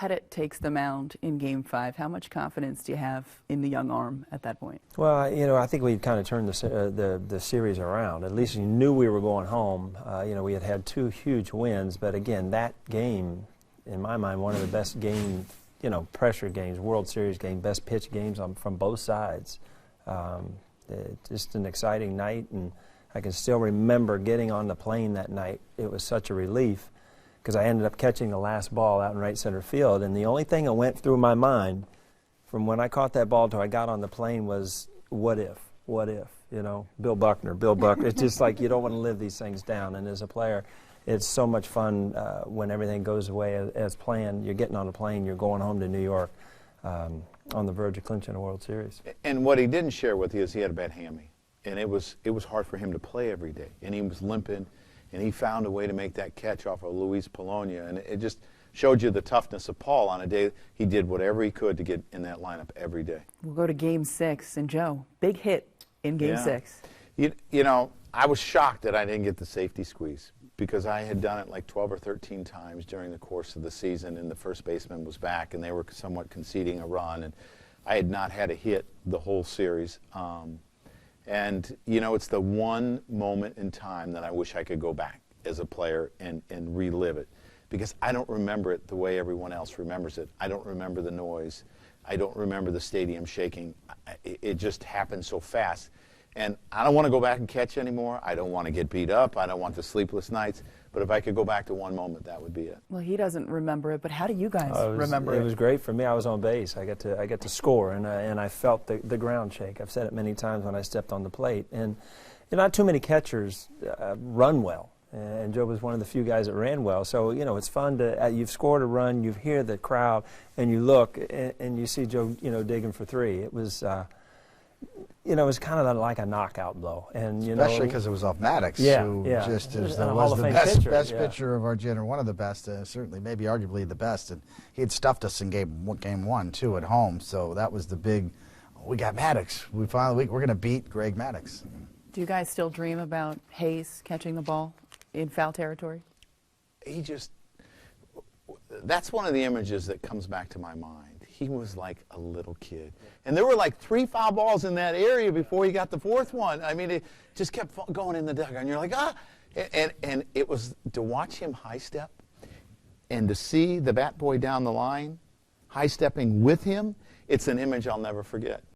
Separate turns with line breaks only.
Pettit takes the mound in Game 5, how much confidence do you have in the young arm at that point?
Well, you know, I think we kind of turned the series around. At least you knew we were going home. You know, we had 2 huge wins, but again, that game, in my mind, one of the best game, you know, pressure games, World Series game, best pitch games from both sides. Just an exciting night, and I can still remember getting on the plane that night. It was such a relief because I ended up catching the last ball out in right center field, and the only thing that went through my mind from when I caught that ball till I got on the plane was, what if, you know, Bill Buckner. It's just like you don't want to live these things down, and as a player, it's so much fun when everything goes away as planned. You're getting on a plane, you're going home to New York on the verge of clinching a World Series.
And what he didn't share with you is he had a bad hammy, and it was hard for him to play every day, and he was limping, and he found a way to make that catch off of Luis Polonia, and it just showed you the toughness of Paul on a day he did whatever he could to get in that lineup every day.
We'll go to Game 6, and Joe, big hit in Game 6.
You know, I was shocked that I didn't get the safety squeeze because I had done it like 12 or 13 times during the course of the season, and the first baseman was back, and they were somewhat conceding a run, and I had not had a hit the whole series. And, you know, it's the one moment in time that I wish I could go back as a player and relive it, because I don't remember it the way everyone else remembers it. I don't remember the noise. I don't remember the stadium shaking. It just happened so fast. And I don't want to go back and catch anymore. I don't want to get beat up. I don't want the sleepless nights. But if I could go back to one moment, that would be it.
Well, he doesn't remember it, but how do you guys remember it?
It was great for me. I was on base. I got to score, and I felt the ground shake. I've said it many times when I stepped on the plate. And you know, not too many catchers run well. And Joe was one of the few guys that ran well. So, you know, it's fun to, you've scored a run, you hear the crowd, and you look, and you see Joe, you know, digging for 3. It was, you know, it was kind of like a knockout blow. And, you
especially because it was off Maddox,
who
just was
the
best pitcher of our generation, one of the best, certainly, maybe arguably the best. And he had stuffed us in game 1, too, at home. So that was the big, we got Maddox. We're going to beat Greg Maddox.
Do you guys still dream about Hayes catching the ball in foul territory?
That's one of the images that comes back to my mind. He was like a little kid. And there were like 3 foul balls in that area before he got the 4th one. I mean, it just kept going in the dugout. And you're like, ah! And it was to watch him high step and to see the bat boy down the line high stepping with him, it's an image I'll never forget.